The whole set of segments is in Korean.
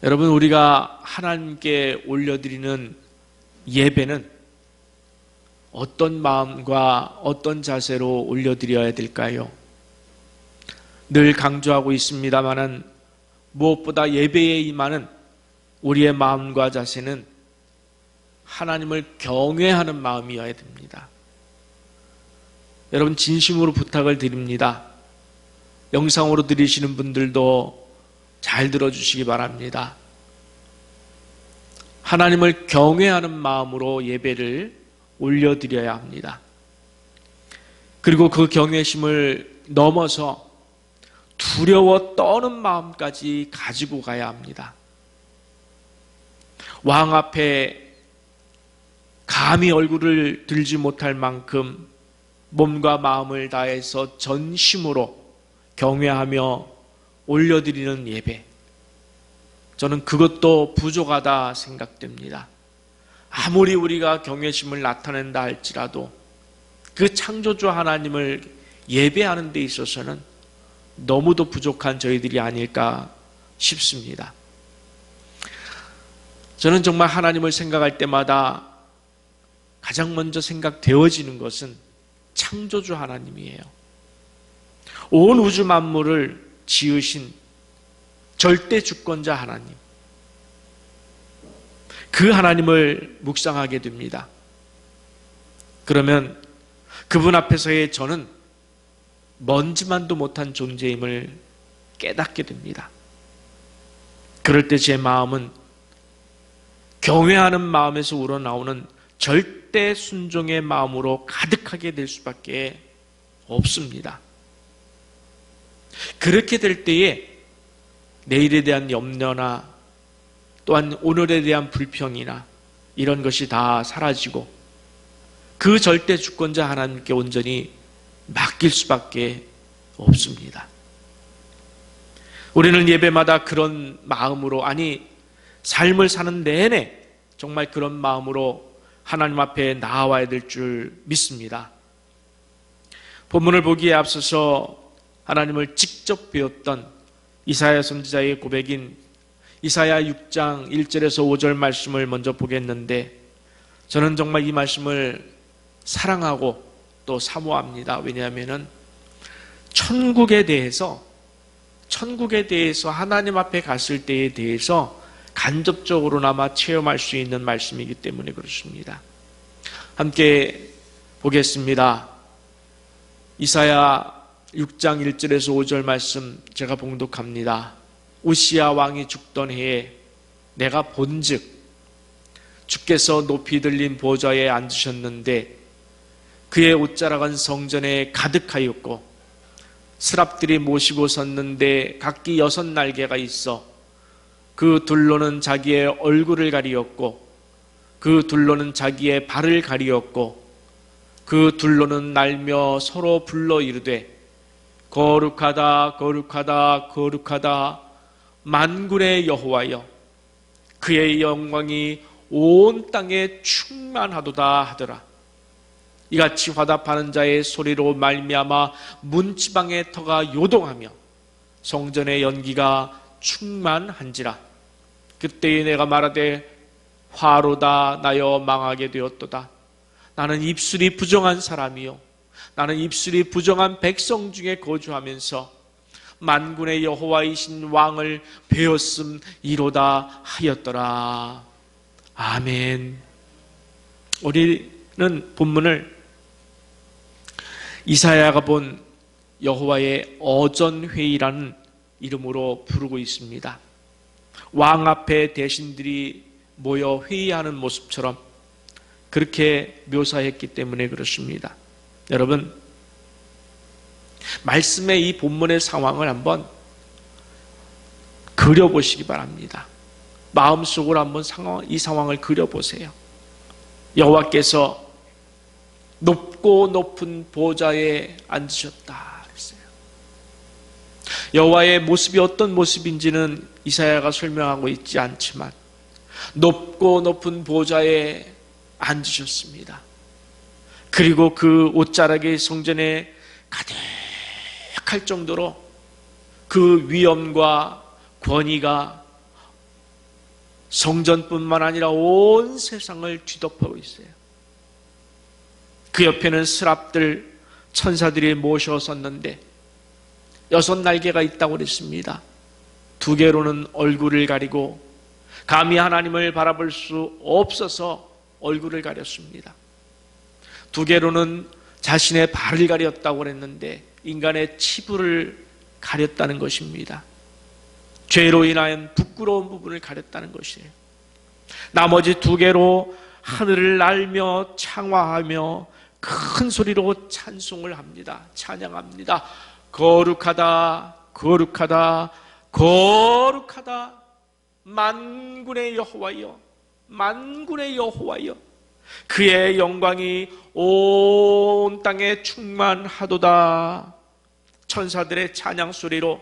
여러분, 우리가 하나님께 올려드리는 예배는 어떤 마음과 어떤 자세로 올려드려야 될까요? 늘 강조하고 있습니다마는 무엇보다 예배에 임하는 우리의 마음과 자세는 하나님을 경외하는 마음이어야 됩니다. 여러분, 진심으로 부탁을 드립니다. 영상으로 들으시는 분들도 잘 들어주시기 바랍니다. 하나님을 경외하는 마음으로 예배를 올려드려야 합니다. 그리고 그 경외심을 넘어서 두려워 떠는 마음까지 가지고 가야 합니다. 왕 앞에 감히 얼굴을 들지 못할 만큼 몸과 마음을 다해서 전심으로 경외하며 올려드리는 예배, 저는 그것도 부족하다 생각됩니다. 아무리 우리가 경외심을 나타낸다 할지라도 그 창조주 하나님을 예배하는 데 있어서는 너무도 부족한 저희들이 아닐까 싶습니다. 저는 정말 하나님을 생각할 때마다 가장 먼저 생각되어지는 것은 창조주 하나님이에요. 온 우주 만물을 지으신 절대 주권자 하나님, 그 하나님을 묵상하게 됩니다. 그러면 그분 앞에서의 저는 먼지만도 못한 존재임을 깨닫게 됩니다. 그럴 때 제 마음은 경외하는 마음에서 우러나오는 절대 순종의 마음으로 가득하게 될 수밖에 없습니다. 그렇게 될 때에 내일에 대한 염려나 또한 오늘에 대한 불평이나 이런 것이 다 사라지고 그 절대 주권자 하나님께 온전히 맡길 수밖에 없습니다. 우리는 예배마다 그런 마음으로, 아니 삶을 사는 내내 정말 그런 마음으로 하나님 앞에 나아와야 될 줄 믿습니다. 본문을 보기에 앞서서 하나님을 직접 배웠던 이사야 선지자의 고백인 이사야 6장 1절에서 5절 말씀을 먼저 보겠는데, 저는 정말 이 말씀을 사랑하고 또 사모합니다. 왜냐하면 천국에 대해서 하나님 앞에 갔을 때에 대해서 간접적으로나마 체험할 수 있는 말씀이기 때문에 그렇습니다. 함께 보겠습니다. 이사야 6장 1절에서 5절 말씀 제가 봉독합니다. 우시야 왕이 죽던 해에 내가 본즉 주께서 높이 들린 보좌에 앉으셨는데 그의 옷자락은 성전에 가득하였고 스랍들이 모시고 섰는데 각기 6날개가 있어 그 둘로는 자기의 얼굴을 가리었고 그 둘로는 자기의 발을 가리었고 그 둘로는 날며 서로 불러 이르되 거룩하다 거룩하다 거룩하다 만군의 여호와여, 그의 영광이 온 땅에 충만하도다 하더라. 이같이 화답하는 자의 소리로 말미암아 문지방의 터가 요동하며 성전의 연기가 충만한지라. 그때에 내가 말하되 화로다 나여 망하게 되었도다. 나는 입술이 부정한 사람이요 나는 입술이 부정한 백성 중에 거주하면서 만군의 여호와이신 왕을 배웠음이로다 하였더라. 아멘. 우리는 본문을 이사야가 본 여호와의 어전회의라는 이름으로 부르고 있습니다. 왕 앞에 대신들이 모여 회의하는 모습처럼 그렇게 묘사했기 때문에 그렇습니다. 여러분, 말씀의 이 본문의 상황을 한번 그려보시기 바랍니다. 마음속으로 한번 이 상황을 그려보세요. 여호와께서 높고 높은 보좌에 앉으셨다 그랬어요. 여호와의 모습이 어떤 모습인지는 이사야가 설명하고 있지 않지만 높고 높은 보좌에 앉으셨습니다. 그리고 그 옷자락이 성전에 가득할 정도로 그 위엄과 권위가 성전뿐만 아니라 온 세상을 뒤덮고 있어요. 그 옆에는 스랍들, 천사들이 모셔섰는데 6날개가 있다고 그랬습니다. 2개로는 얼굴을 가리고 감히 하나님을 바라볼 수 없어서 얼굴을 가렸습니다. 2개로는 자신의 발을 가렸다고 그랬는데 인간의 치부를 가렸다는 것입니다. 죄로 인한 부끄러운 부분을 가렸다는 것이에요. 나머지 2개로 하늘을 날며 창화하며 큰 소리로 찬송을 합니다. 찬양합니다. 거룩하다, 거룩하다, 거룩하다. 만군의 여호와여, 만군의 여호와여. 그의 영광이 온 땅에 충만하도다. 천사들의 찬양 소리로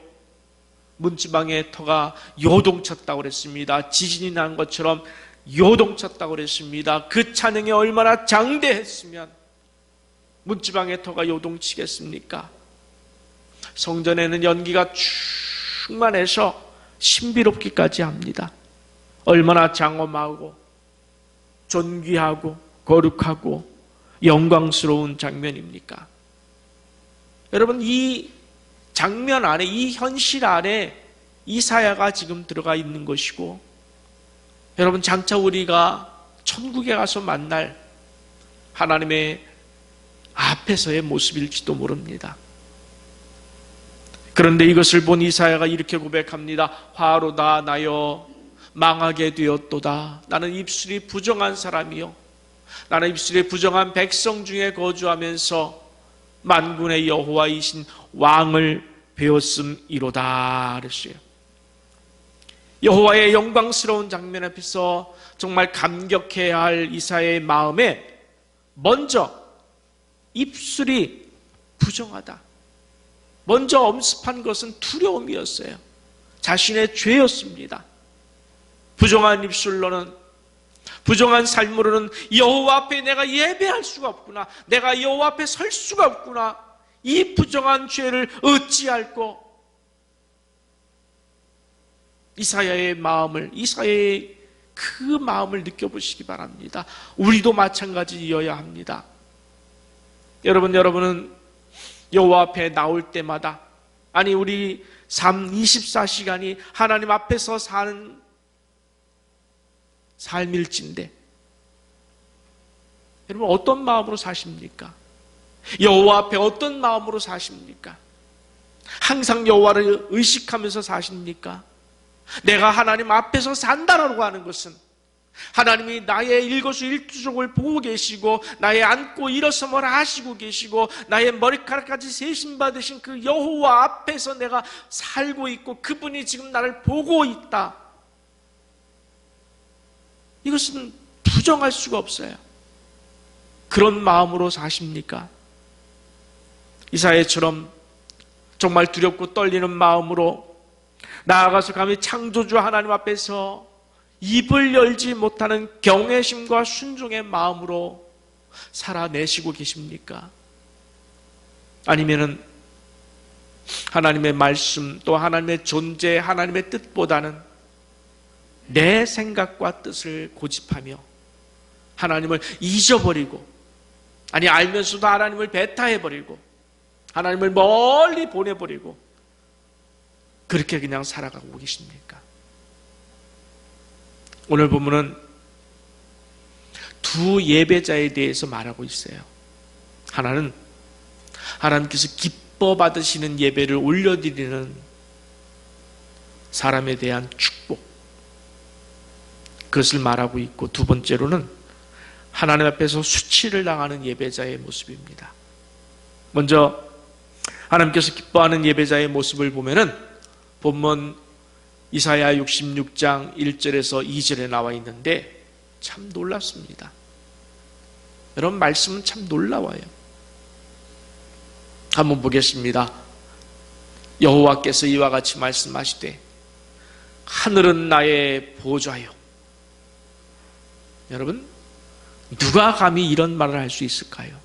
문지방의 터가 요동쳤다고 그랬습니다. 지진이 난 것처럼 요동쳤다고 그랬습니다. 그 찬양이 얼마나 장대했으면 문지방의 터가 요동치겠습니까? 성전에는 연기가 충만해서 신비롭기까지 합니다. 얼마나 장엄하고 존귀하고 거룩하고 영광스러운 장면입니까? 여러분, 이 장면 안에, 이 현실 안에 이사야가 지금 들어가 있는 것이고, 여러분, 장차 우리가 천국에 가서 만날 하나님의 앞에서의 모습일지도 모릅니다. 그런데 이것을 본 이사야가 이렇게 고백합니다. 화로다 나여 망하게 되었도다. 나는 입술이 부정한 사람이요, 나는 입술이 부정한 백성 중에 거주하면서 만군의 여호와이신 왕을 배웠음이로다 그랬어요. 여호와의 영광스러운 장면 앞에서 정말 감격해야 할 이사야의 마음에 먼저 입술이 부정하다, 먼저 엄습한 것은 두려움이었어요. 자신의 죄였습니다. 부정한 입술로는, 부정한 삶으로는 여호와 앞에 내가 예배할 수가 없구나, 내가 여호와 앞에 설 수가 없구나, 이 부정한 죄를 어찌할꼬. 이사야의 마음을, 이사야의 그 마음을 느껴보시기 바랍니다. 우리도 마찬가지여야 합니다. 여러분은 여호와 앞에 나올 때마다, 아니 우리 삶 24시간이 하나님 앞에서 사는 삶일진데, 여러분 어떤 마음으로 사십니까? 여호와 앞에 어떤 마음으로 사십니까? 항상 여호와를 의식하면서 사십니까? 내가 하나님 앞에서 산다라고 하는 것은 하나님이 나의 일거수일투족을 보고 계시고, 나의 앉고 일어섬을 하시고 계시고, 나의 머리카락까지 세심받으신 그 여호와 앞에서 내가 살고 있고, 그분이 지금 나를 보고 있다. 이것은 부정할 수가 없어요. 그런 마음으로 사십니까? 이사야처럼 정말 두렵고 떨리는 마음으로 나아가서 감히 창조주 하나님 앞에서 입을 열지 못하는 경외심과 순종의 마음으로 살아내시고 계십니까? 아니면은 하나님의 말씀, 또 하나님의 존재, 하나님의 뜻보다는 내 생각과 뜻을 고집하며 하나님을 잊어버리고, 아니 알면서도 하나님을 배타해버리고 하나님을 멀리 보내버리고 그렇게 그냥 살아가고 계십니까? 오늘 본문은 두 예배자에 대해서 말하고 있어요. 하나는 하나님께서 기뻐 받으시는 예배를 올려드리는 사람에 대한 축복, 그것을 말하고 있고, 두 번째로는 하나님 앞에서 수치를 당하는 예배자의 모습입니다. 먼저 하나님께서 기뻐하는 예배자의 모습을 보면은 본문 이사야 66장 1절에서 2절에 나와 있는데 참 놀랍습니다. 여러분, 말씀은 참 놀라워요. 한번 보겠습니다. 여호와께서 이와 같이 말씀하시되 하늘은 나의 보좌요. 여러분, 누가 감히 이런 말을 할 수 있을까요?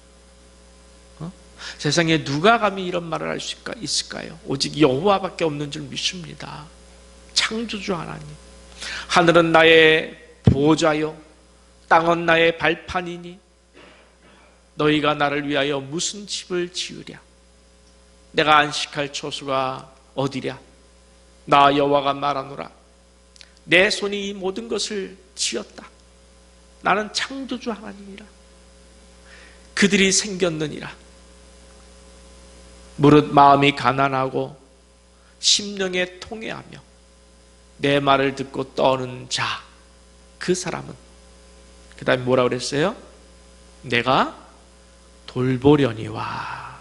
세상에 누가 감히 이런 말을 할 수 있을까요? 오직 여호와밖에 없는 줄 믿습니다. 창조주 하나님, 하늘은 나의 보좌요 땅은 나의 발판이니 너희가 나를 위하여 무슨 집을 지으랴? 내가 안식할 처소가 어디랴? 나 여호와가 말하노라. 내 손이 이 모든 것을 지었다. 나는 창조주 하나님이라. 그들이 생겼느니라. 무릇 마음이 가난하고 심령에 통회하며 내 말을 듣고 떠는 자, 그 사람은, 그 다음에 뭐라 그랬어요? 내가 돌보려니와.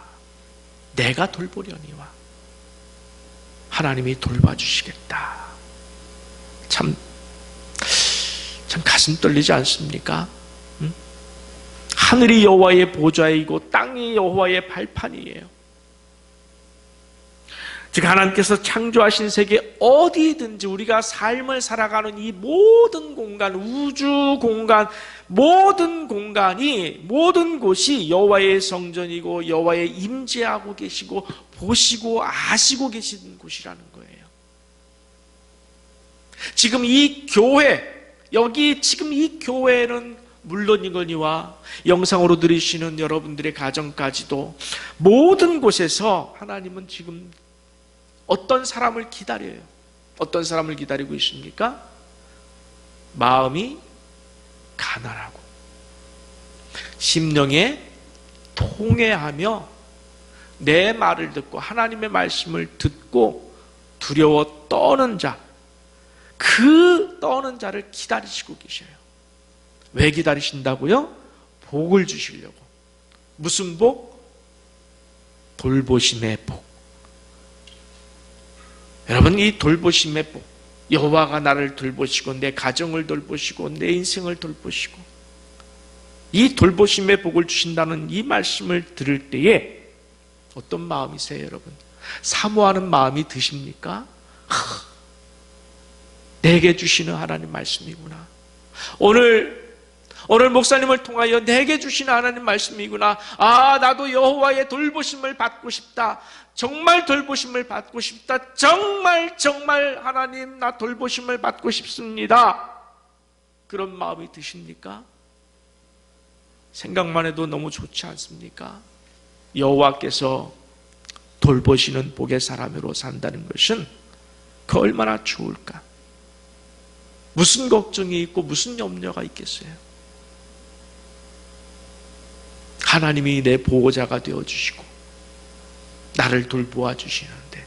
내가 돌보려니와. 하나님이 돌봐주시겠다. 참 가슴 떨리지 않습니까? 응? 하늘이 여호와의 보좌이고 땅이 여호와의 발판이에요. 즉 하나님께서 창조하신 세계 어디든지 우리가 삶을 살아가는 이 모든 공간, 우주 공간, 모든 공간이, 모든 곳이 여호와의 성전이고 여호와의 임재하고 계시고 보시고 아시고 계시는 곳이라는 거예요. 지금 이 교회, 여기 지금 이 교회는 물론이거니와 영상으로 들으시는 여러분들의 가정까지도 모든 곳에서 하나님은 지금 어떤 사람을 기다려요? 어떤 사람을 기다리고 있습니까? 마음이 가난하고 심령에 통회하며 내 말을 듣고 하나님의 말씀을 듣고 두려워 떠는 자, 그 떠는 자를 기다리시고 계셔요. 왜 기다리신다고요? 복을 주시려고. 무슨 복? 돌보심의 복. 여러분, 이 돌보심의 복, 여호와가 나를 돌보시고 내 가정을 돌보시고 내 인생을 돌보시고 이 돌보심의 복을 주신다는 이 말씀을 들을 때에 어떤 마음이세요, 여러분? 사모하는 마음이 드십니까? 내게 주시는 하나님 말씀이구나. 오늘 목사님을 통하여 내게 주시는 하나님 말씀이구나. 아, 나도 여호와의 돌보심을 받고 싶다. 정말 돌보심을 받고 싶다. 정말 하나님, 나 돌보심을 받고 싶습니다. 그런 마음이 드십니까? 생각만 해도 너무 좋지 않습니까? 여호와께서 돌보시는 복의 사람으로 산다는 것은 그 얼마나 좋을까? 무슨 걱정이 있고 무슨 염려가 있겠어요? 하나님이 내 보호자가 되어주시고 나를 돌보아 주시는데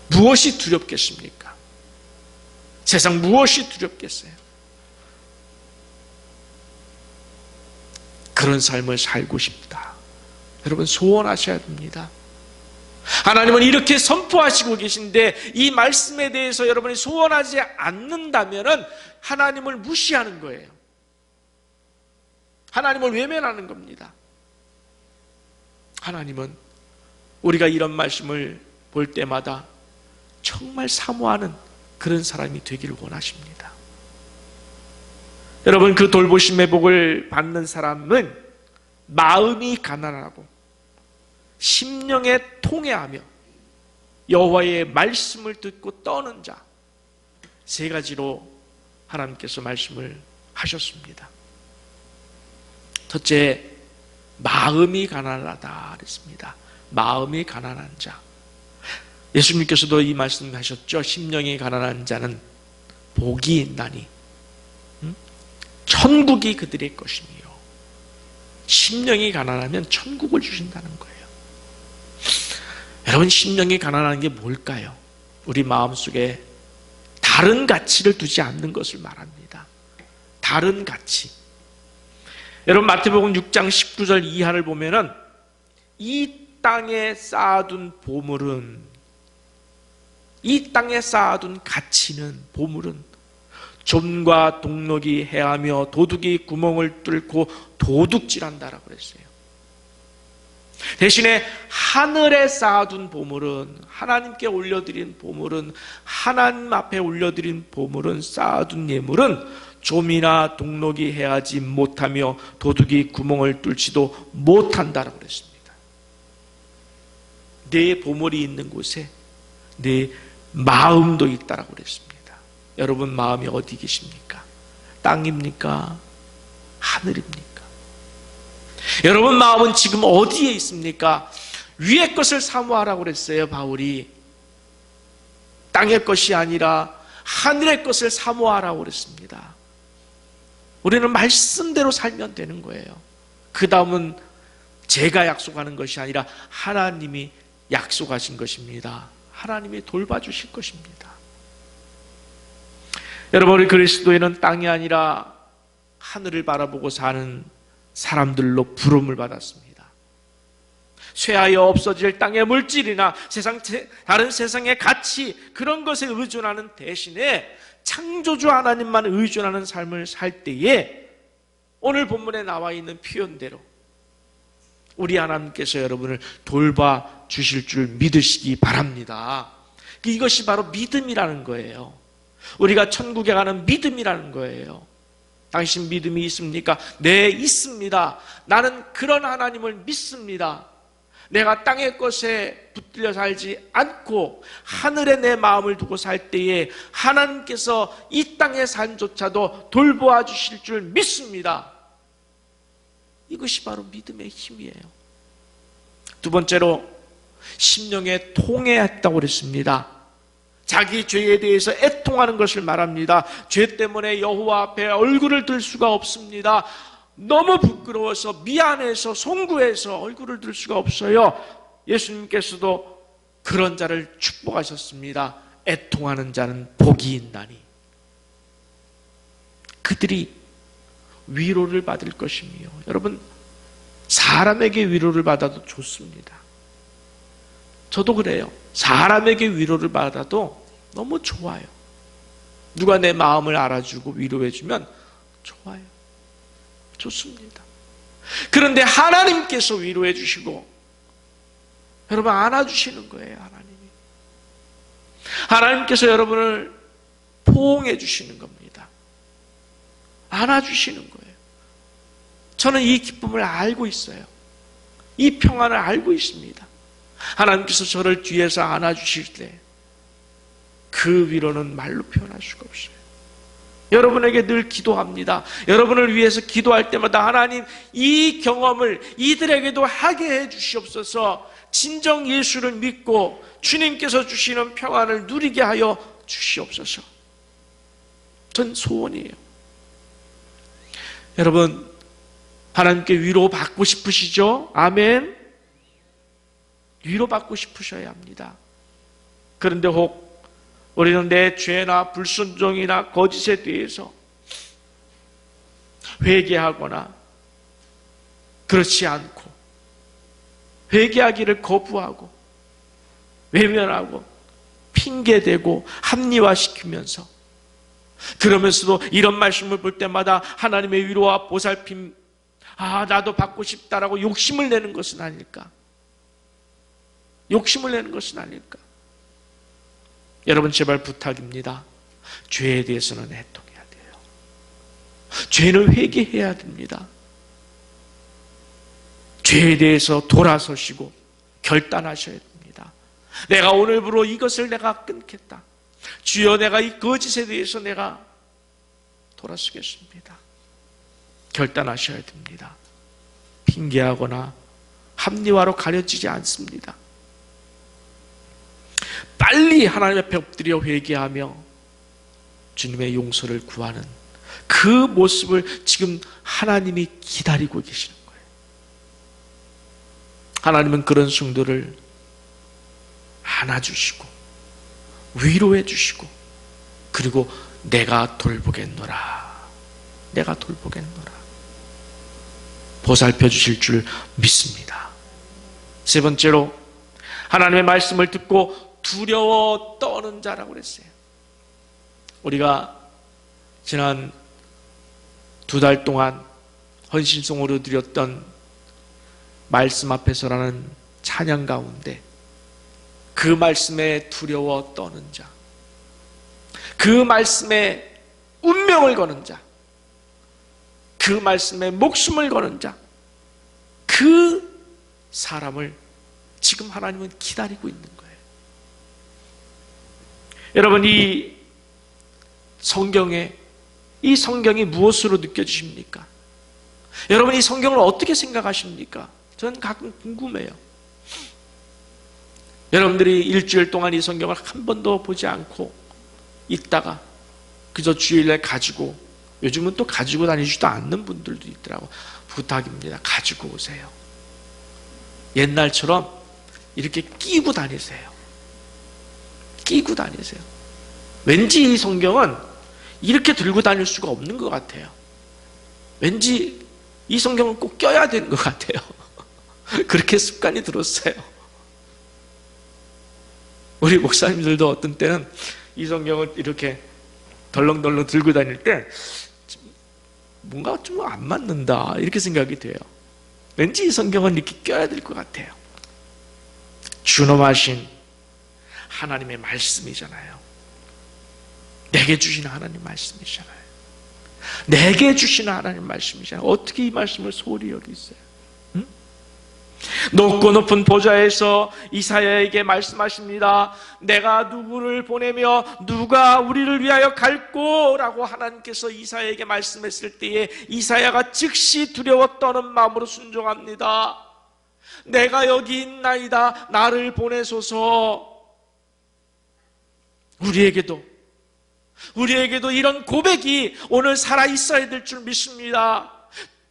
무엇이 두렵겠습니까? 세상 무엇이 두렵겠어요? 그런 삶을 살고 싶다. 여러분, 소원하셔야 됩니다. 하나님은 이렇게 선포하시고 계신데 이 말씀에 대해서 여러분이 소원하지 않는다면 하나님을 무시하는 거예요. 하나님을 외면하는 겁니다. 하나님은 우리가 이런 말씀을 볼 때마다 정말 사모하는 그런 사람이 되기를 원하십니다. 여러분, 그 돌보심의 복을 받는 사람은 마음이 가난하고 심령에 통회하며 여호와의 말씀을 듣고 떠는 자, 세 가지로 하나님께서 말씀을 하셨습니다. 첫째, 마음이 가난하다 그랬습니다. 마음이 가난한 자. 예수님께서도 이 말씀하셨죠. 심령이 가난한 자는 복이 있나니 천국이 그들의 것이며, 심령이 가난하면 천국을 주신다는 거예요. 여러분, 심령이 가난한 게 뭘까요? 우리 마음속에 다른 가치를 두지 않는 것을 말합니다. 다른 가치. 여러분, 마태복음 6장 19절 이하를 보면은 이 땅에 쌓아둔 보물은, 이 땅에 쌓아둔 가치는, 보물은 좀과 동록이 해하며 도둑이 구멍을 뚫고 도둑질한다라고 그랬어요. 대신에 하늘에 쌓아둔 보물은, 하나님께 올려드린 보물은, 하나님 앞에 올려드린 보물은, 쌓아둔 예물은 좀이나 동록이 해하지 못하며 도둑이 구멍을 뚫지도 못한다라고 그랬습니다. 내 보물이 있는 곳에 내 마음도 있다라고 그랬습니다. 여러분 마음이 어디 계십니까? 땅입니까? 하늘입니까? 여러분 마음은 지금 어디에 있습니까? 위의 것을 사모하라고 그랬어요, 바울이. 땅의 것이 아니라 하늘의 것을 사모하라고 그랬습니다. 우리는 말씀대로 살면 되는 거예요. 그 다음은 제가 약속하는 것이 아니라 하나님이 약속하신 것입니다. 하나님이 돌봐주실 것입니다. 여러분, 우리 그리스도인은 땅이 아니라 하늘을 바라보고 사는 사람들로 부름을 받았습니다. 쇠하여 없어질 땅의 물질이나 다른 세상의 가치, 그런 것에 의존하는 대신에 창조주 하나님만 의존하는 삶을 살 때에 오늘 본문에 나와 있는 표현대로 우리 하나님께서 여러분을 돌봐 주실 줄 믿으시기 바랍니다. 이것이 바로 믿음이라는 거예요. 우리가 천국에 가는 믿음이라는 거예요. 당신 믿음이 있습니까? 네, 있습니다. 나는 그런 하나님을 믿습니다. 내가 땅의 것에 붙들려 살지 않고 하늘에 내 마음을 두고 살 때에 하나님께서 이 땅의 삶조차도 돌보아 주실 줄 믿습니다. 이것이 바로 믿음의 힘이에요. 두 번째로 심령에 통회했다고 그랬습니다. 자기 죄에 대해서 애통하는 것을 말합니다. 죄 때문에 여호와 앞에 얼굴을 들 수가 없습니다. 너무 부끄러워서 미안해서 송구해서 얼굴을 들 수가 없어요. 예수님께서도 그런 자를 축복하셨습니다. 애통하는 자는 복이 있나니 그들이 위로를 받을 것이며. 여러분, 사람에게 위로를 받아도 좋습니다. 저도 그래요. 사람에게 위로를 받아도 너무 좋아요. 누가 내 마음을 알아주고 위로해주면 좋아요. 좋습니다. 그런데 하나님께서 위로해 주시고 여러분 안아주시는 거예요. 하나님께서 여러분을 포옹해 주시는 겁니다. 안아주시는 거예요. 저는 이 기쁨을 알고 있어요. 이 평안을 알고 있습니다. 하나님께서 저를 뒤에서 안아주실 때 그 위로는 말로 표현할 수가 없어요. 여러분에게 늘 기도합니다. 여러분을 위해서 기도할 때마다 하나님, 이 경험을 이들에게도 하게 해 주시옵소서. 진정 예수를 믿고 주님께서 주시는 평안을 누리게 하여 주시옵소서. 전 소원이에요. 여러분, 하나님께 위로받고 싶으시죠? 아멘. 위로받고 싶으셔야 합니다. 그런데 혹 우리는 내 죄나 불순종이나 거짓에 대해서 회개하거나 그렇지 않고 회개하기를 거부하고 외면하고 핑계대고 합리화시키면서 그러면서도 이런 말씀을 볼 때마다 하나님의 위로와 보살핌, 나도 받고 싶다라고 욕심을 내는 것은 아닐까? 욕심을 내는 것은 아닐까? 여러분, 제발 부탁입니다. 죄에 대해서는 애통해야 돼요. 죄는 회개해야 됩니다. 죄에 대해서 돌아서시고 결단하셔야 됩니다. 내가 오늘부로 이것을 내가 끊겠다. 주여, 내가 이 거짓에 대해서 내가 돌아서겠습니다. 결단하셔야 됩니다. 핑계하거나 합리화로 가려지지 않습니다. 빨리 하나님 앞에 엎드려 회개하며 주님의 용서를 구하는 그 모습을 지금 하나님이 기다리고 계시는 거예요. 하나님은 그런 성도를 안아주시고 위로해 주시고 그리고 내가 돌보겠노라, 내가 돌보겠노라 보살펴 주실 줄 믿습니다. 세 번째로 하나님의 말씀을 듣고 두려워 떠는 자라고 그랬어요. 우리가 지난 2달 동안 헌신송으로 드렸던 말씀 앞에서라는 찬양 가운데 그 말씀에 두려워 떠는 자, 그 말씀에 운명을 거는 자, 그 말씀에 목숨을 거는 자, 그 사람을 지금 하나님은 기다리고 있는 거예요. 여러분, 이 이 성경이 무엇으로 느껴지십니까? 여러분, 이 성경을 어떻게 생각하십니까? 저는 가끔 궁금해요. 여러분들이 일주일 동안 이 성경을 한 번도 보지 않고 있다가 그저 주일날 가지고, 요즘은 또 가지고 다니지도 않는 분들도 있더라고. 부탁입니다. 가지고 오세요. 옛날처럼 이렇게 끼고 다니세요. 끼고 다니세요. 왠지 이 성경은 이렇게 들고 다닐 수가 없는 것 같아요. 왠지 이 성경은 꼭 껴야 되는 것 같아요. 그렇게 습관이 들었어요. 우리 목사님들도 어떤 때는 이 성경을 이렇게 덜렁덜렁 들고 다닐 때 뭔가 좀 안 맞는다 이렇게 생각이 돼요. 왠지 이 성경은 이렇게 껴야 될 것 같아요. 준엄하신 하나님의 말씀이잖아요. 내게 주시는 하나님 말씀이잖아요. 내게 주시는 하나님 말씀이잖아요. 어떻게 이 말씀을 소홀히 여기세요? 응? 높고 높은 보좌에서 이사야에게 말씀하십니다. 내가 누구를 보내며 누가 우리를 위하여 갈꼬? 라고 하나님께서 이사야에게 말씀했을 때에 이사야가 즉시 두려워 떠는 마음으로 순종합니다. 내가 여기 있나이다. 나를 보내소서. 우리에게도 이런 고백이 오늘 살아있어야 될 줄 믿습니다.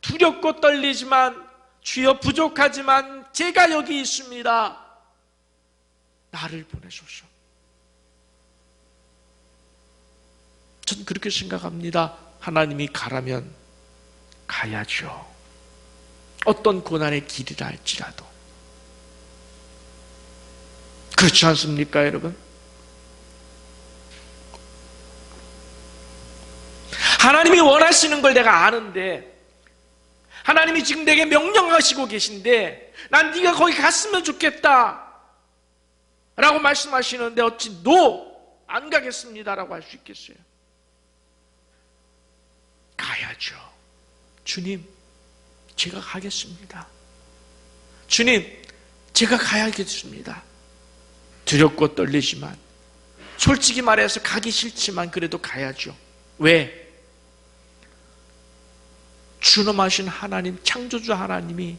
두렵고 떨리지만, 주여 부족하지만 제가 여기 있습니다. 나를 보내소서. 전 그렇게 생각합니다. 하나님이 가라면 가야죠. 어떤 고난의 길이라 할지라도. 그렇지 않습니까, 여러분? 하나님이 원하시는 걸 내가 아는데, 하나님이 지금 내게 명령하시고 계신데 난 네가 거기 갔으면 좋겠다 라고 말씀하시는데 어찌 안 가겠습니다 라고 할 수 있겠어요? 가야죠. 주님, 제가 가겠습니다. 주님, 제가 가야겠습니다. 두렵고 떨리지만, 솔직히 말해서 가기 싫지만 그래도 가야죠. 왜? 준엄하신 하나님, 창조주 하나님이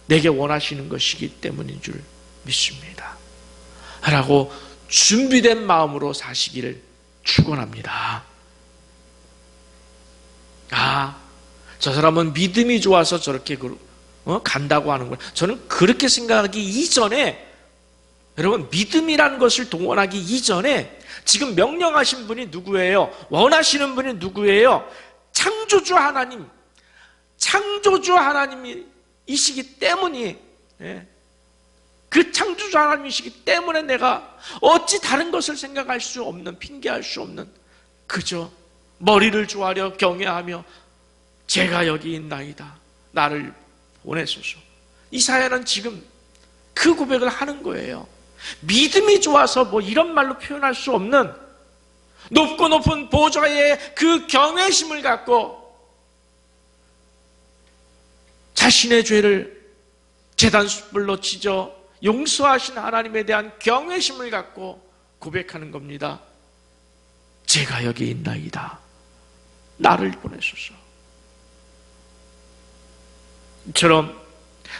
내게 원하시는 것이기 때문인 줄 믿습니다 라고 준비된 마음으로 사시기를 축원합니다. 저 사람은 믿음이 좋아서 저렇게 간다고 하는 거예요. 저는 그렇게 생각하기 이전에, 여러분, 믿음이라는 것을 동원하기 이전에 지금 명령하신 분이 누구예요? 원하시는 분이 누구예요? 창조주 하나님이시기 때문이, 그 창조주 하나님이시기 때문에 내가 어찌 다른 것을 생각할 수 없는, 핑계할 수 없는, 그저 머리를 조아려 경외하며 제가 여기 있나이다. 나를 보내소서. 이사야는 지금 그 고백을 하는 거예요. 믿음이 좋아서 뭐 이런 말로 표현할 수 없는 높고 높은 보좌의 그 경외심을 갖고 자신의 죄를 제단숯불로 찢어 용서하신 하나님에 대한 경외심을 갖고 고백하는 겁니다. 제가 여기 있나이다. 나를 보내소서. 이처럼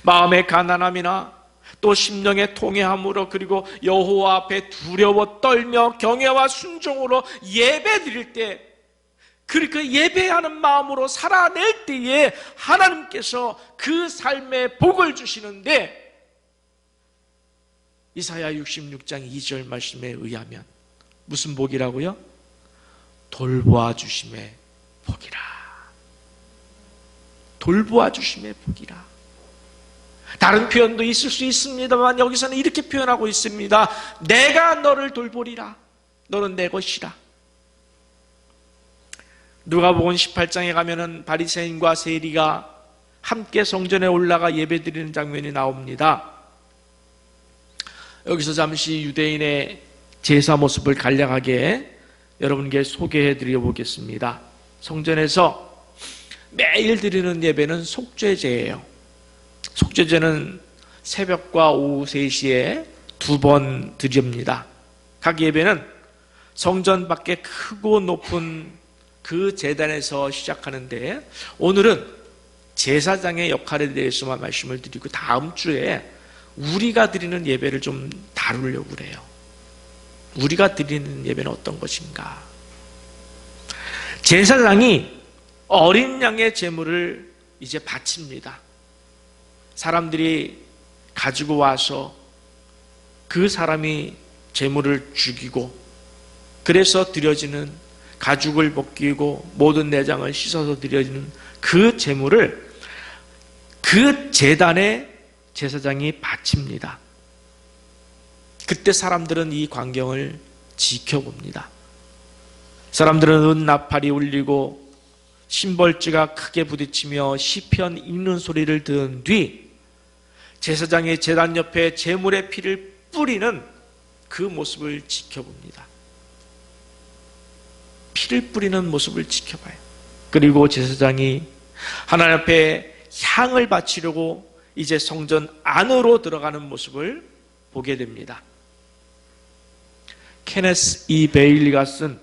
마음의 가난함이나 또 심령의 통회함으로, 그리고 여호와 앞에 두려워 떨며 경외와 순종으로 예배드릴 때, 그렇게 예배하는 마음으로 살아낼 때에 하나님께서 그 삶에 복을 주시는데, 이사야 66장 2절 말씀에 의하면 무슨 복이라고요? 돌보아 주심의 복이라. 돌보아 주심의 복이라. 다른 표현도 있을 수 있습니다만 여기서는 이렇게 표현하고 있습니다. 내가 너를 돌보리라. 너는 내 것이라. 누가복음 18장에 가면은 바리새인과 세리가 함께 성전에 올라가 예배드리는 장면이 나옵니다. 여기서 잠시 유대인의 제사 모습을 간략하게 여러분께 소개해 드려 보겠습니다. 성전에서 매일 드리는 예배는 속죄제예요. 속죄제는 새벽과 오후 3시에 2번 드립니다. 각 예배는 성전 밖에 크고 높은 그 제단에서 시작하는데, 오늘은 제사장의 역할에 대해서만 말씀을 드리고 다음 주에 우리가 드리는 예배를 좀 다루려고 그래요. 우리가 드리는 예배는 어떤 것인가? 제사장이 어린 양의 제물을 이제 바칩니다. 사람들이 가지고 와서 그 사람이 제물을 죽이고, 그래서 드려지는 가죽을 벗기고 모든 내장을 씻어서 드려지는 그 제물을 그 제단에 제사장이 바칩니다. 그때 사람들은 이 광경을 지켜봅니다. 사람들은 은나팔이 울리고 심벌지가 크게 부딪히며 시편 읽는 소리를 들은 뒤 제사장이 제단 옆에 제물의 피를 뿌리는 그 모습을 지켜봅니다. 피를 뿌리는 모습을 지켜봐요. 그리고 제사장이 하나님 앞에 향을 바치려고 이제 성전 안으로 들어가는 모습을 보게 됩니다. 케네스 E. 베일리가 쓴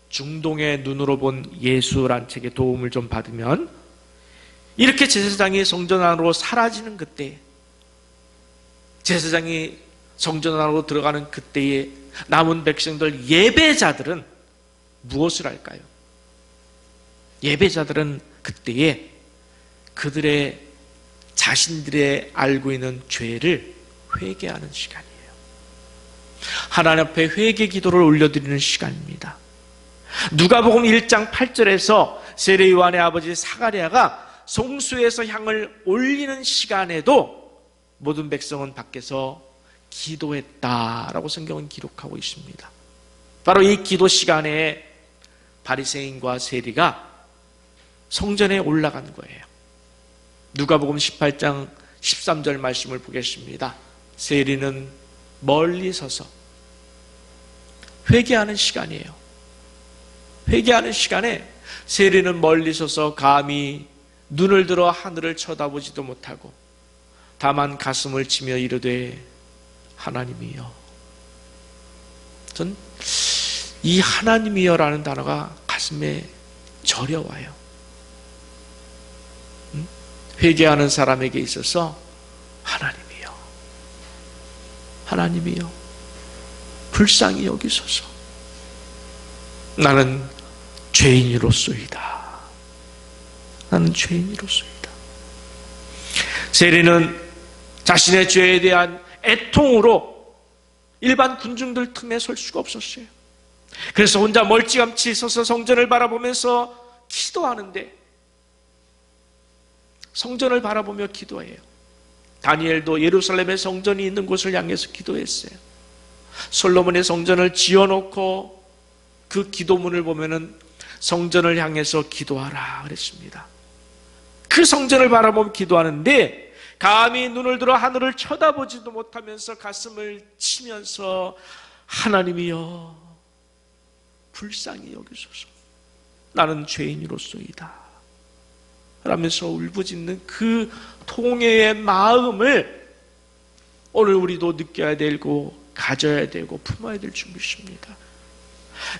중동의 눈으로 본 예수란 책의 도움을 좀 받으면, 이렇게 제사장이 성전 안으로 사라지는 그때, 제사장이 성전 안으로 들어가는 그때에 남은 백성들, 예배자들은 무엇을 할까요? 예배자들은 그때에 그들의 자신들의 알고 있는 죄를 회개하는 시간이에요. 하나님 앞에 회개 기도를 올려드리는 시간입니다. 누가복음 1장 8절에서 세례 요한의 아버지 사가랴가 성소에서 향을 올리는 시간에도 모든 백성은 밖에서 기도했다라고 성경은 기록하고 있습니다. 바로 이 기도 시간에 바리새인과 세리가 성전에 올라간 거예요. 누가복음 18장 13절 말씀을 보겠습니다. 세리는 멀리 서서 회개하는 시간이에요. 회개하는 시간에 세리는 멀리 서서 감히 눈을 들어 하늘을 쳐다보지도 못하고 다만 가슴을 치며 이르되 하나님이여. 전 이 하나님이여라는 단어가 가슴에 저려와요. 회개하는 사람에게 있어서 하나님이여, 하나님이여 불쌍히 여기소서. 나는 죄인이로소이다. 나는 죄인이로소이다. 세리는 자신의 죄에 대한 애통으로 일반 군중들 틈에 설 수가 없었어요. 그래서 혼자 멀찌감치 서서 성전을 바라보면서 기도하는데, 성전을 바라보며 기도해요. 다니엘도 예루살렘의 성전이 있는 곳을 향해서 기도했어요. 솔로몬의 성전을 지어놓고 그 기도문을 보면은 성전을 향해서 기도하라 그랬습니다. 그 성전을 바라보며 기도하는데 감히 눈을 들어 하늘을 쳐다보지도 못하면서 가슴을 치면서 하나님이여 불쌍히 여기소서. 나는 죄인으로소이다 라면서 울부짖는 그 통회의 마음을 오늘 우리도 느껴야 되고 가져야 되고 품어야 될 줄입니다.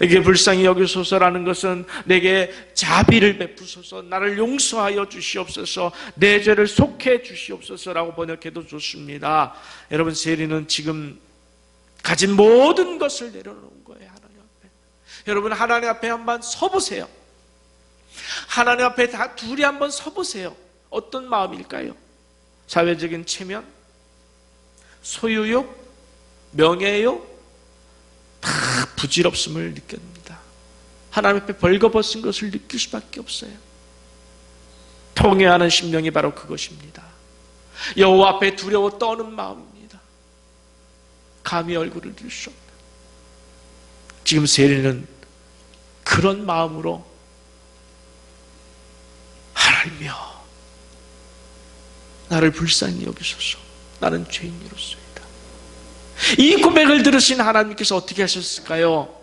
이게 불쌍히 여기소서라는 것은 내게 자비를 베푸소서, 나를 용서하여 주시옵소서, 내 죄를 속해 주시옵소서라고 번역해도 좋습니다. 여러분, 세리는 지금 가진 모든 것을 내려놓은 거예요. 하나님 앞에. 여러분, 하나님 앞에 한번 서보세요. 하나님 앞에 다 둘이 한번 서보세요. 어떤 마음일까요? 사회적인 체면, 소유욕, 명예욕, 다 부질없음을 느낍니다. 하나님 앞에 벌거벗은 것을 느낄 수밖에 없어요. 통회하는 심령이 바로 그것입니다. 여호와 앞에 두려워 떠는 마음입니다. 감히 얼굴을 들 수 없는. 지금 세리는 그런 마음으로 하나님이여 나를 불쌍히 여기소서, 나는 죄인이로소이다. 이 고백을 들으신 하나님께서 어떻게 하셨을까요?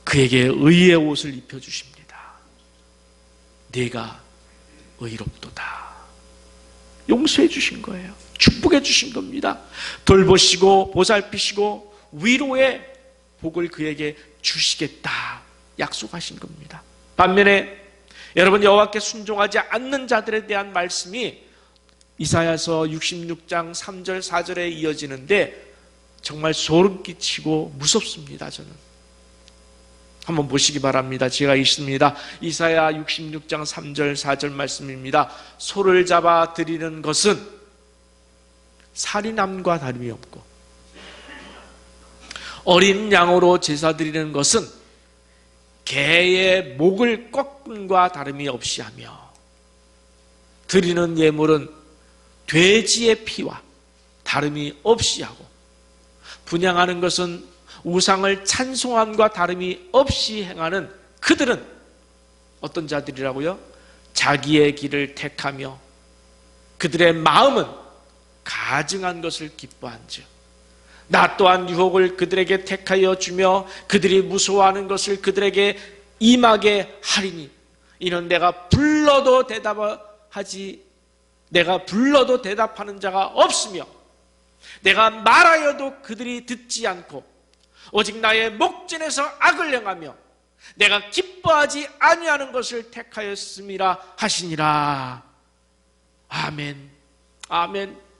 그에게 의의 옷을 입혀주십니다. 네가 의롭도다. 용서해 주신 거예요. 축복해 주신 겁니다. 돌보시고 보살피시고 위로의 복을 그에게 주시겠다 약속하신 겁니다. 반면에 여러분, 여호와께 순종하지 않는 자들에 대한 말씀이 이사야서 66장 3절 4절에 이어지는데 정말 소름 끼치고 무섭습니다. 저는 한번 보시기 바랍니다. 제가 읽습니다. 이사야 66장 3절 4절 말씀입니다. 소를 잡아 드리는 것은 살인함과 다름이 없고 어린 양으로 제사 드리는 것은 개의 목을 꺾음과 다름이 없이 하며 드리는 예물은 돼지의 피와 다름이 없이 하고 분향하는 것은 우상을 찬송함과 다름이 없이 행하는 그들은 어떤 자들이라고요? 자기의 길을 택하며 그들의 마음은 가증한 것을 기뻐한즉 나 또한 유혹을 그들에게 택하여 주며 그들이 무서워하는 것을 그들에게 임하게 하리니 이는 내가 불러도 대답하는 자가 없으며 내가 말하여도 그들이 듣지 않고 오직 나의 목전에서 악을 행하며 내가 기뻐하지 아니하는 것을 택하였음이라 하시니라. 아멘. 아멘.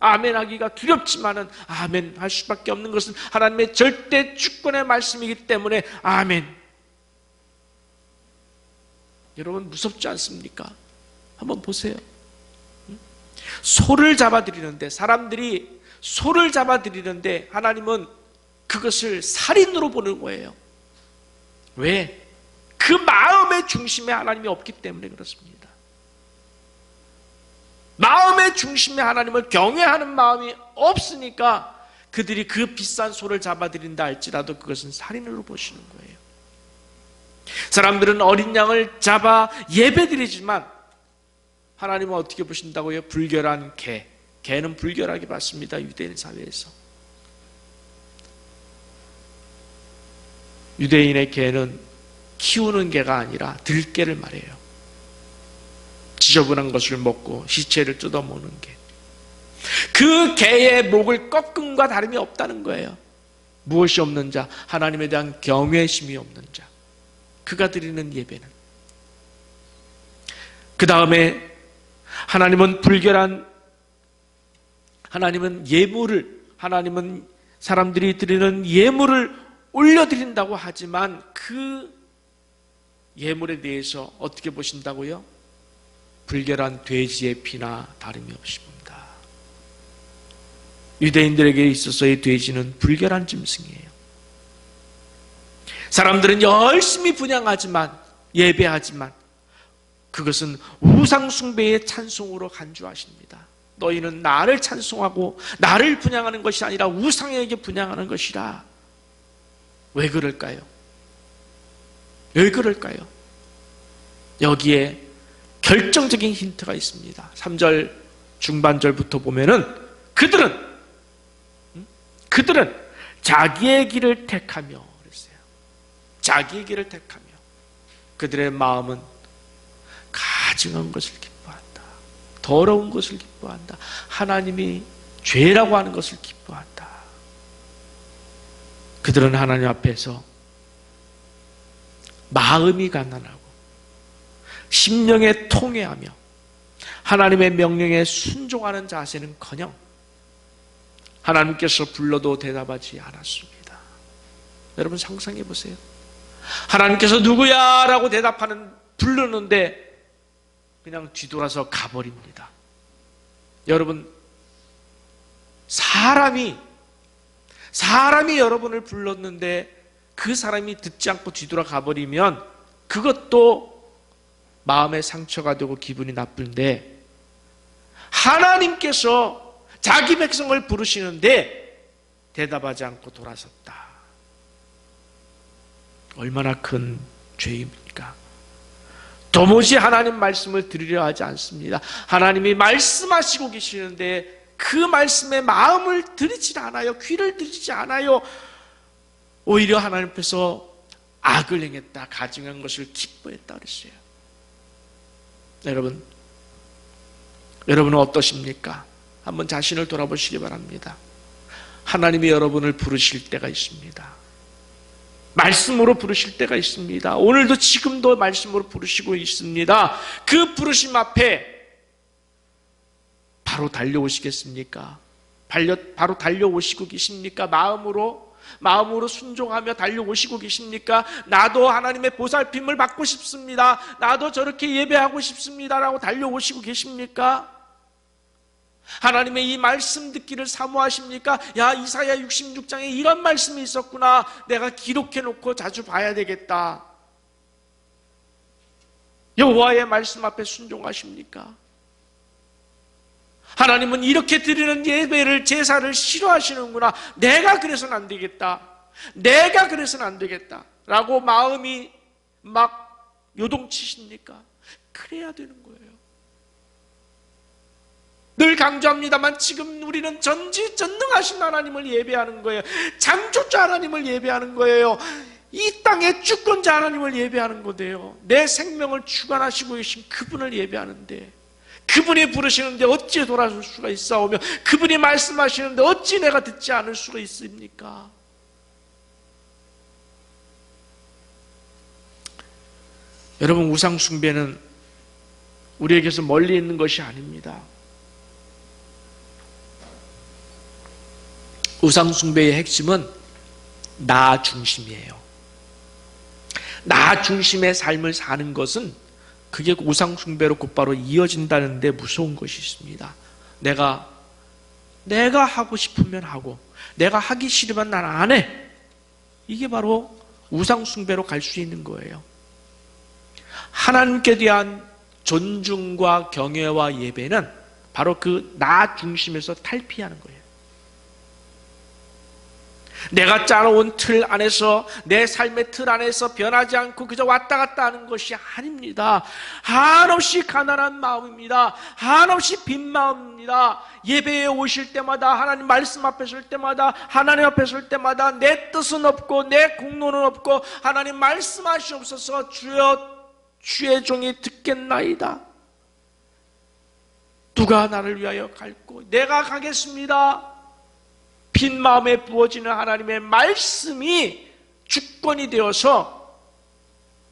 아멘 하기가 두렵지만은 아멘 할 수밖에 없는 것은 하나님의 절대 주권의 말씀이기 때문에 아멘. 여러분, 무섭지 않습니까? 한번 보세요. 소를 잡아드리는데, 사람들이 소를 잡아드리는데 하나님은 그것을 살인으로 보는 거예요. 왜? 그 마음의 중심에 하나님이 없기 때문에 그렇습니다. 마음의 중심에 하나님을 경외하는 마음이 없으니까 그들이 그 비싼 소를 잡아들인다 할지라도 그것은 살인으로 보시는 거예요. 사람들은 어린 양을 잡아 예배드리지만 하나님은 어떻게 보신다고요? 불결한 개는 불결하게 봤습니다. 유대인 사회에서. 유대인의 개는 키우는 개가 아니라 들개를 말해요. 지저분한 것을 먹고 시체를 뜯어먹는 개. 그 개의 목을 꺾음과 다름이 없다는 거예요. 무엇이 없는 자? 하나님에 대한 경외심이 없는 자. 그가 드리는 예배는. 그 다음에 하나님은 사람들이 드리는 예물을 올려드린다고 하지만 그 예물에 대해서 어떻게 보신다고요? 불결한 돼지의 피나 다름이 없습니다. 유대인들에게 있어서의 돼지는 불결한 짐승이에요. 사람들은 열심히 분향하지만, 예배하지만 그것은 우상숭배의 찬송으로 간주하십니다. 너희는 나를 찬송하고 나를 분향하는 것이 아니라 우상에게 분향하는 것이라. 왜 그럴까요? 왜 그럴까요? 여기에 결정적인 힌트가 있습니다. 3절 중반절부터 보면은 그들은 자기의 길을 택하며 그랬어요. 자기의 길을 택하며 그들의 마음은 가증한 것을 기뻐한다. 더러운 것을 기뻐한다. 하나님이 죄라고 하는 것을 기뻐한다. 그들은 하나님 앞에서 마음이 가난하고 심령에 통회하며 하나님의 명령에 순종하는 자세는커녕 하나님께서 불러도 대답하지 않았습니다. 여러분 상상해 보세요. 하나님께서 누구야? 라고 부르는데 그냥 뒤돌아서 가버립니다. 여러분, 사람이 여러분을 불렀는데 그 사람이 듣지 않고 뒤돌아 가버리면 그것도 마음의 상처가 되고 기분이 나쁜데, 하나님께서 자기 백성을 부르시는데 대답하지 않고 돌아섰다. 얼마나 큰 죄입니까? 도무지 하나님 말씀을 들으려 하지 않습니다. 하나님이 말씀하시고 계시는데 그 말씀에 마음을 들이지 않아요. 귀를 들이지 않아요. 오히려 하나님 앞에서 악을 행했다, 가증한 것을 기뻐했다 그랬어요. 여러분은 어떠십니까? 한번 자신을 돌아보시기 바랍니다. 하나님이 여러분을 부르실 때가 있습니다. 말씀으로 부르실 때가 있습니다. 오늘도 지금도 말씀으로 부르시고 있습니다. 그 부르심 앞에 바로 달려오시겠습니까? 바로 달려오시고 계십니까? 마음으로 순종하며 달려오시고 계십니까? 나도 하나님의 보살핌을 받고 싶습니다. 나도 저렇게 예배하고 싶습니다라고 달려오시고 계십니까? 하나님의 이 말씀 듣기를 사모하십니까? 야, 이사야 66장에 이런 말씀이 있었구나. 내가 기록해놓고 자주 봐야 되겠다. 여호와의 말씀 앞에 순종하십니까? 하나님은 이렇게 드리는 예배를, 제사를 싫어하시는구나. 내가 그래서는 안 되겠다. 내가 그래서는 안 되겠다. 라고 마음이 막 요동치십니까? 그래야 되는 거예요. 늘 강조합니다만 지금 우리는 전지전능하신 하나님을 예배하는 거예요. 창조자 하나님을 예배하는 거예요. 이 땅의 주권자 하나님을 예배하는 거예요. 내 생명을 주관하시고 계신 그분을 예배하는데, 그분이 부르시는데 어찌 돌아설 수가 있사오며, 그분이 말씀하시는데 어찌 내가 듣지 않을 수가 있습니까? 여러분, 우상 숭배는 우리에게서 멀리 있는 것이 아닙니다. 우상 숭배의 핵심은 나 중심이에요. 나 중심의 삶을 사는 것은 그게 우상 숭배로 곧바로 이어진다는 데 무서운 것이 있습니다. 내가 하고 싶으면 하고, 내가 하기 싫으면 난 안 해. 이게 바로 우상 숭배로 갈 수 있는 거예요. 하나님께 대한 존중과 경외와 예배는 바로 그 나 중심에서 탈피하는 거예요. 내가 짜놓은 틀 안에서, 내 삶의 틀 안에서 변하지 않고 그저 왔다 갔다 하는 것이 아닙니다. 한없이 가난한 마음입니다. 한없이 빈 마음입니다. 예배에 오실 때마다, 하나님 말씀 앞에 설 때마다, 하나님 앞에 설 때마다 내 뜻은 없고 내 공로는 없고, 하나님 말씀하시옵소서. 주여, 주의 종이 듣겠나이다. 누가 나를 위하여 갈고, 내가 가겠습니다. 빈 마음에 부어지는 하나님의 말씀이 주권이 되어서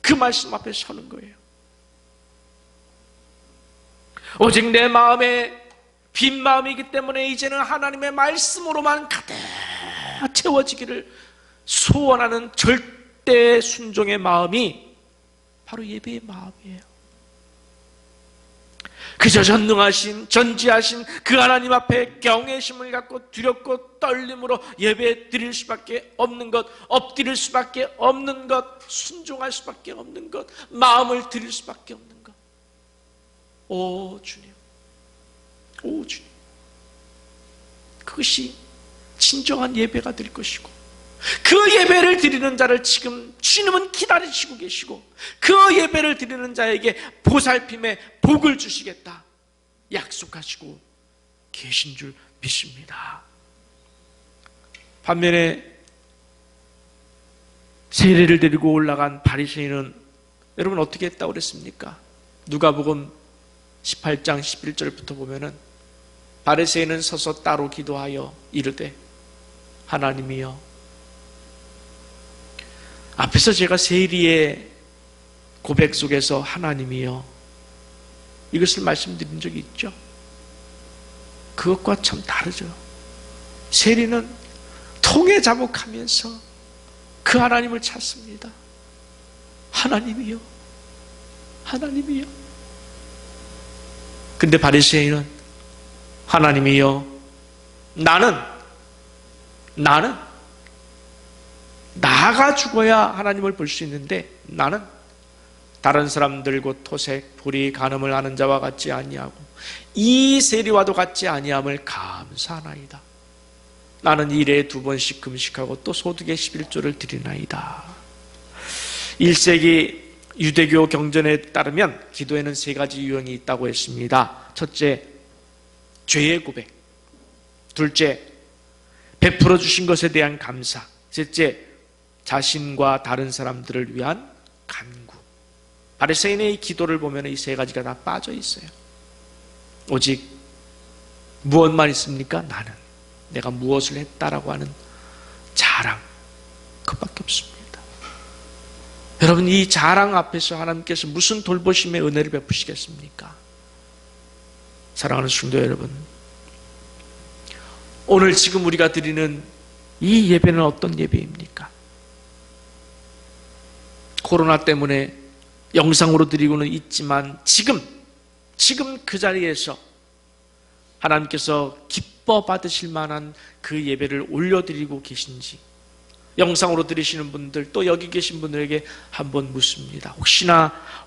그 말씀 앞에 서는 거예요. 오직 내 마음에 빈 마음이기 때문에 이제는 하나님의 말씀으로만 가득 채워지기를 소원하는 절대 순종의 마음이 바로 예배의 마음이에요. 그저 전능하신, 전지하신 그 하나님 앞에 경외심을 갖고 두렵고 떨림으로 예배 드릴 수밖에 없는 것, 엎드릴 수밖에 없는 것, 순종할 수밖에 없는 것, 마음을 드릴 수밖에 없는 것. 오 주님, 오 주님, 그것이 진정한 예배가 될 것이고, 그 예배를 드리는 자를 지금 주님은 기다리시고 계시고, 그 예배를 드리는 자에게 보살핌의 복을 주시겠다 약속하시고 계신 줄 믿습니다. 반면에 세례를 데리고 올라간 바리새인은 여러분 어떻게 했다고 그랬습니까? 누가복음 18장 11절부터 보면은 바리새인은 서서 따로 기도하여 이르되, 하나님이여, 앞에서 제가 세리의 고백 속에서 하나님이여 이것을 말씀드린 적이 있죠. 그것과 참 다르죠. 세리는 통에 자복하면서 그 하나님을 찾습니다. 하나님이여, 하나님이여. 근데 바리새인은 하나님이여, 나는 나가 죽어야 하나님을 볼 수 있는데 나는 다른 사람들 곧 토색, 불의, 간음을 하는 자와 같지 아니하고 이 세리와도 같지 아니함을 감사하나이다. 나는 일에 2번씩 금식하고 또 소득의 11조를 드리나이다. 1세기 유대교 경전에 따르면 기도에는 3가지 유형이 있다고 했습니다. 첫째, 죄의 고백. 둘째, 베풀어 주신 것에 대한 감사. 셋째, 자신과 다른 사람들을 위한 간구. 바리새인의 이 기도를 보면 이 3가지가 다 빠져 있어요. 오직 무엇만 있습니까? 나는, 내가 무엇을 했다라고 하는 자랑, 그것밖에 없습니다. 여러분, 이 자랑 앞에서 하나님께서 무슨 돌보심의 은혜를 베푸시겠습니까? 사랑하는 성도 여러분, 오늘 지금 우리가 드리는 이 예배는 어떤 예배입니까? 코로나 때문에 영상으로 드리고는 있지만 지금 그 자리에서 하나님께서 기뻐 받으실 만한 그 예배를 올려드리고 계신지 영상으로 들으시는 분들, 또 여기 계신 분들에게 한번 묻습니다.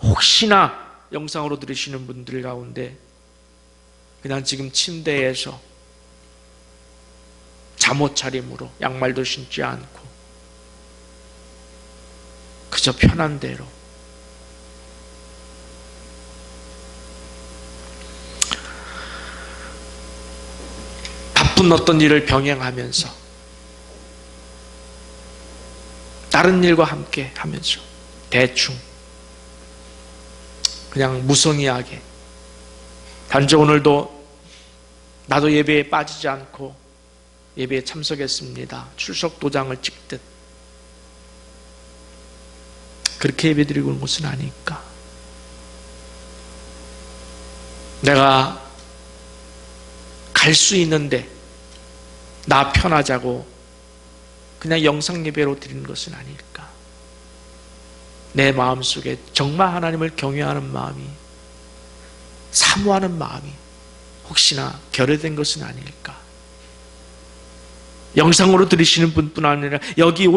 혹시나 영상으로 들으시는 분들 가운데 그냥 지금 침대에서 잠옷 차림으로 양말도 신지 않고 그저 편한 대로 바쁜 어떤 일을 병행하면서 다른 일과 함께 하면서 대충 그냥 무성의하게 단지 오늘도 나도 예배에 빠지지 않고 예배에 참석했습니다, 출석 도장을 찍듯 그렇게 예배드리고 있는 것은 아닐까? 내가 갈 수 있는데 나 편하자고 그냥 영상 예배로 드리는 것은 아닐까? 내 마음속에 정말 하나님을 경외하는 마음이, 사모하는 마음이 혹시나 결여된 것은 아닐까? 영상으로 들으시는 분뿐 아니라 여기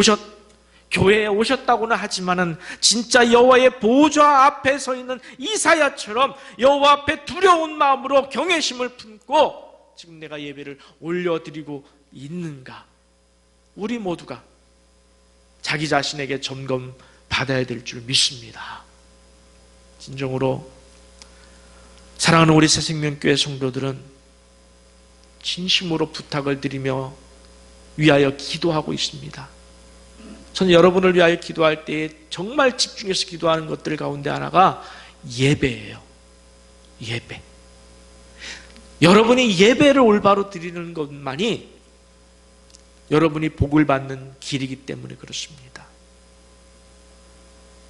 교회에 오셨다고는 하지만은 진짜 여호와의 보좌 앞에 서 있는 이사야처럼 여호와 앞에 두려운 마음으로 경외심을 품고 지금 내가 예배를 올려드리고 있는가? 우리 모두가 자기 자신에게 점검 받아야 될 줄 믿습니다. 진정으로 사랑하는 우리 새생명교회 성도들은 진심으로 부탁을 드리며 위하여 기도하고 있습니다. 저는 여러분을 위하여 기도할 때에 정말 집중해서 기도하는 것들 가운데 하나가 예배예요. 예배. 여러분이 예배를 올바로 드리는 것만이 여러분이 복을 받는 길이기 때문에 그렇습니다.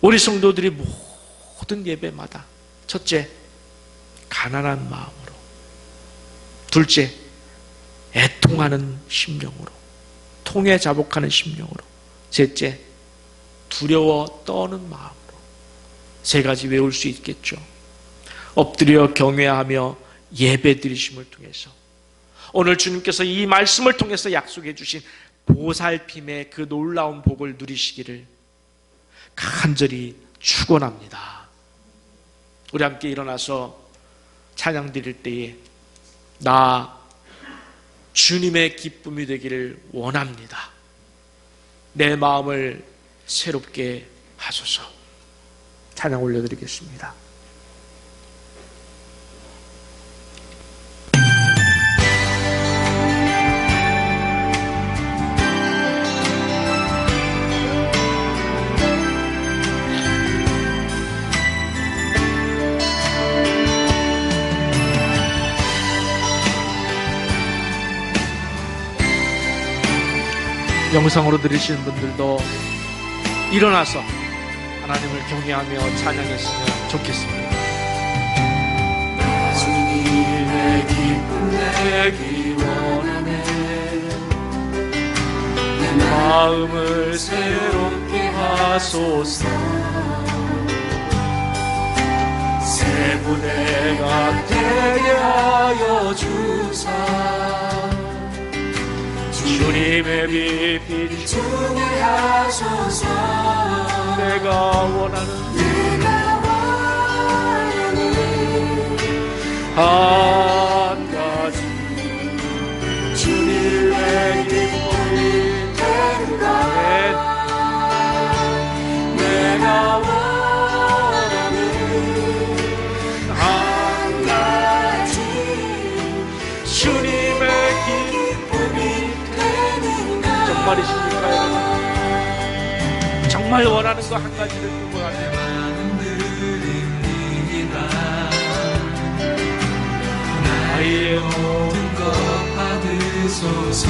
우리 성도들이 모든 예배마다 첫째, 가난한 마음으로, 둘째, 애통하는 심령으로, 통해 자복하는 심령으로, 셋째, 두려워 떠는 마음으로. 세 가지 외울 수 있겠죠. 엎드려 경외하며 예배 드리심을 통해서 오늘 주님께서 이 말씀을 통해서 약속해 주신 보살핌의 그 놀라운 복을 누리시기를 간절히 축원합니다. 우리 함께 일어나서 찬양 드릴 때에 나 주님의 기쁨이 되기를 원합니다. 내 마음을 새롭게 하소서. 찬양 올려드리겠습니다. 영상으로 들으시는 분들도 일어나서 하나님을 경외하며 찬양했으면 좋겠습니다. 주님의 기쁨 내기 원하네. 내 마음을 새롭게 하소서. 새 부대가 되게 하여 주사. 주님의 빛 비추게 하소서. 내가 원하는 한 가지 주님의 기쁨이 된다면 내가 원하는 한 가지 주님의 기쁨이 정말이십니까, 여러분? 정말 원하는 거 한 가지를 꿈꾸하세요. 나의 모든 것 받으소서.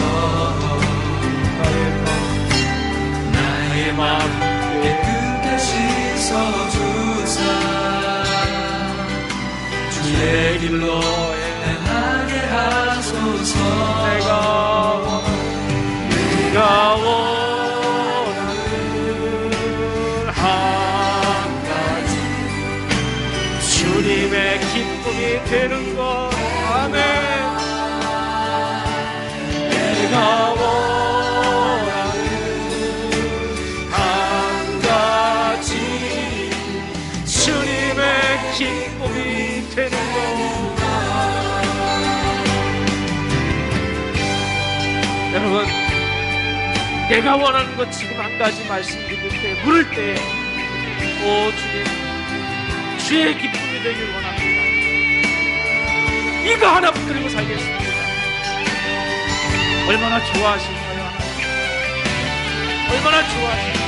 나의 마음 깨끗하신 길로 행하게 하소서. 내가 원하는 한 가지 주님의 기쁨이 되는 것. 아멘. 내가 원하는 한 가지 주님의 기쁨이 되는 것. 여러분, 내가 원하는 것 지금 한 가지 말씀드릴 때, 물을 때, 오 주님, 주의 기쁨이 되길 원합니다. 이거 하나 붙들고 살겠습니다. 얼마나 좋아하실까요? 얼마나 좋아하실까요?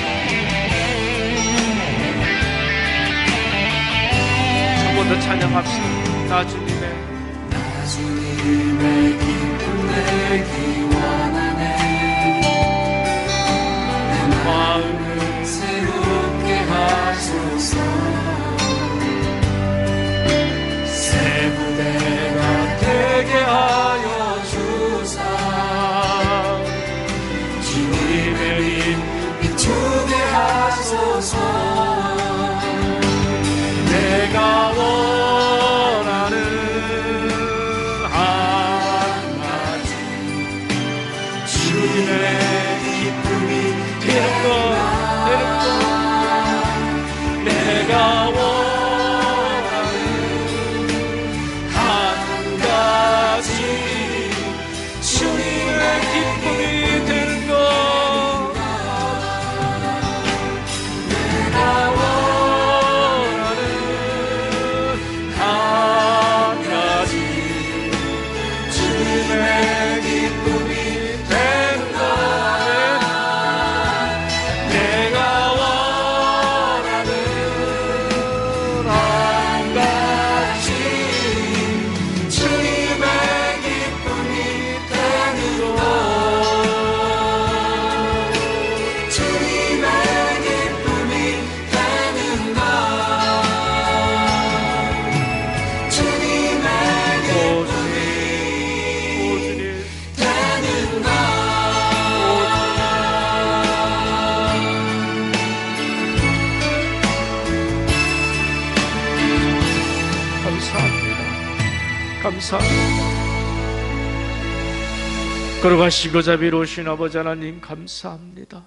한 번 더 찬양합시다. 나 주님의 기쁨 내기 원하네. 내 마음을 새롭게 하소서. 새 부대가 되게 하여 주사. 주님의 빛 비추게 하소서. 내가 원하는 한 가지 주님의 기쁨이 되는 것. 내가 원하는 한 가지 주님의 기쁨이 되는 것. 내가 원하는 한 가지 주님의 기쁨이 되는 것. 내가 원하는 한 가지 주님의 기쁨이 되는 것. 주님의 기쁨이 되는 것. 주님의 오 주님, 오 주님, 되는 것. 감사합니다. 감사합니다. 걸어가시고 자비로우신 아버지 하나님 감사합니다.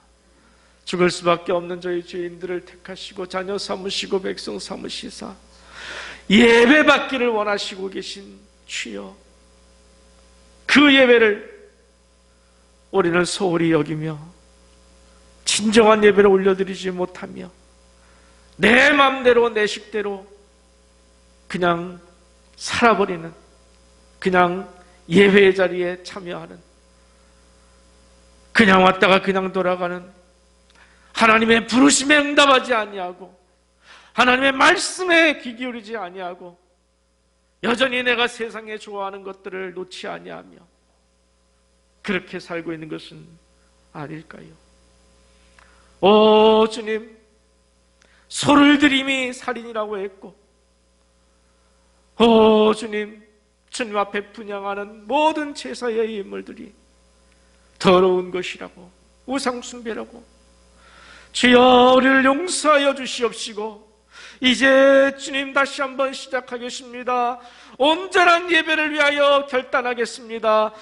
죽을 수밖에 없는 저희 죄인들을 택하시고 자녀 삼으시고 백성 삼으시사 예배 받기를 원하시고 계신 주여, 그 예배를 우리는 소홀히 여기며 진정한 예배를 올려드리지 못하며 내 맘대로 내 식대로 그냥 살아버리는, 그냥 예배의 자리에 참여하는, 그냥 왔다가 그냥 돌아가는, 하나님의 부르심에 응답하지 아니하고 하나님의 말씀에 귀 기울이지 아니하고 여전히 내가 세상에 좋아하는 것들을 놓지 아니하며 그렇게 살고 있는 것은 아닐까요? 오 주님, 소를 들임이 살인이라고 했고, 오 주님, 주님 앞에 분향하는 모든 제사의 인물들이 더러운 것이라고, 우상 숭배라고, 주여 우리를 용서하여 주시옵시고 이제 주님 다시 한번 시작하겠습니다. 온전한 예배를 위하여 결단하겠습니다.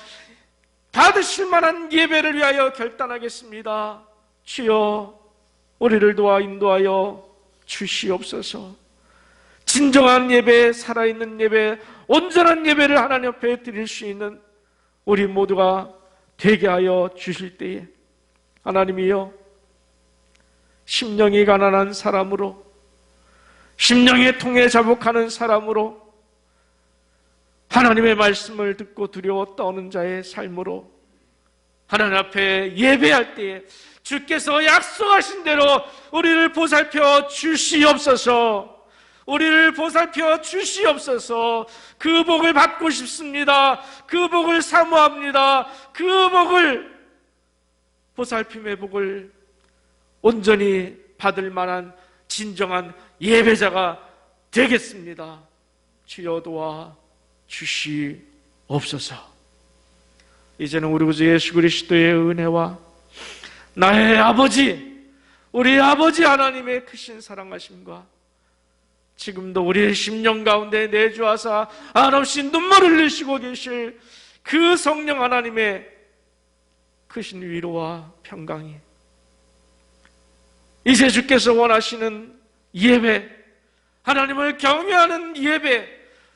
받으실 만한 예배를 위하여 결단하겠습니다. 주여 우리를 도와 인도하여 주시옵소서. 진정한 예배, 살아있는 예배, 온전한 예배를 하나님 앞에 드릴 수 있는 우리 모두가 되게 하여 주실 때에 하나님이여, 심령이 가난한 사람으로, 심령의 통에 자복하는 사람으로, 하나님의 말씀을 듣고 두려워 떠는 자의 삶으로 하나님 앞에 예배할 때에 주께서 약속하신 대로 우리를 보살펴 주시옵소서. 우리를 보살펴 주시옵소서. 그 복을 받고 싶습니다. 그 복을 사모합니다. 그 복을, 보살핌의 복을 온전히 받을 만한 진정한 예배자가 되겠습니다. 주여 도와 주시옵소서. 이제는 우리 구주 예수 그리스도의 은혜와 나의 아버지, 우리 아버지 하나님의 크신 사랑하심과 지금도 우리의 심령 가운데 내주하사 한없이 눈물을 흘리시고 계실 그 성령 하나님의 크신 위로와 평강이 이제 주께서 원하시는 예배, 하나님을 경외하는 예배,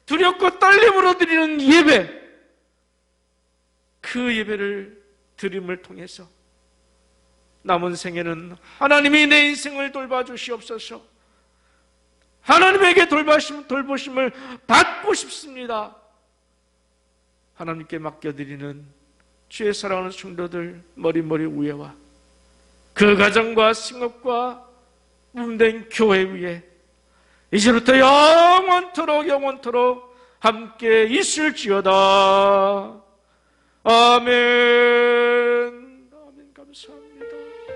두렵고 떨림으로 드리는 예배, 그 예배를 드림을 통해서 남은 생에는 하나님이 내 인생을 돌봐주시옵소서. 하나님에게 돌보심을 받고 싶습니다. 하나님께 맡겨드리는 주의 사랑하는 성도들 머리머리 위에와 그 가정과 승업과 몸된 교회 위에 이제부터 영원토록 함께 있을지어다. 아멘.